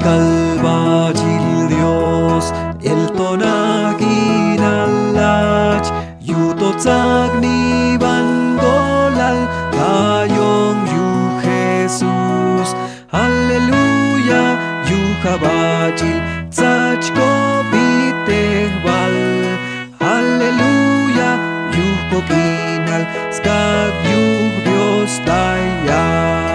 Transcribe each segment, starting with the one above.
Kalbacil Dios, el tonaginalach, yutotzag ni bandolal, tayong yu Jesus, Aleluya, yu kabacil, tzachko bitehbal, Aleluya, yu kokinal, skag yu Dios tayach,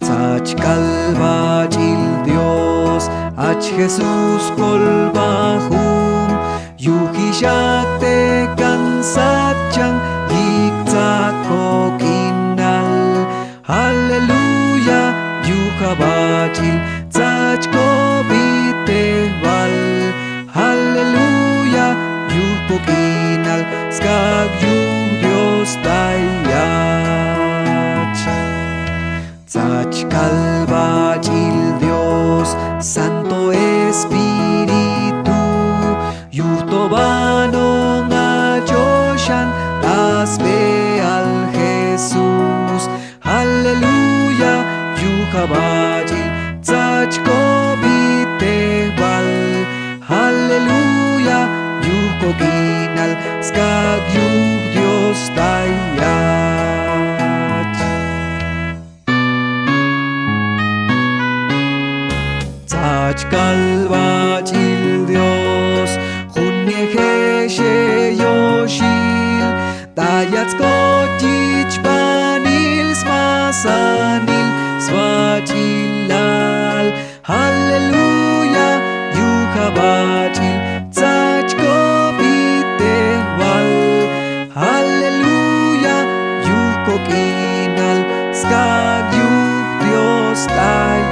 tzach kalbacil Dios, ach Jesus kolbahum, yu hishakte kansachang, yikta kokinal, Aleluya, yu kabacil, tzach ko bitehbal, Aleluya, yu kokinal, skag yu Dios tayach. Tzach kalbacil Dios, Santo Espíritu, yu tobano nga Joshan, tasbe al Jesús, Aleluya, yu kabacil, tzach ko bitehbal, Aleluya, yu kokinal, skag yu Dios tayach. Tzach kalbacil Dios, junyejeshe yoshil, tayatz kotich banil smasanil svachilal, Aleluya, yu kabacil, tzach ko bitehbal, Aleluya, yu kokinal, skag yu Dios tayach.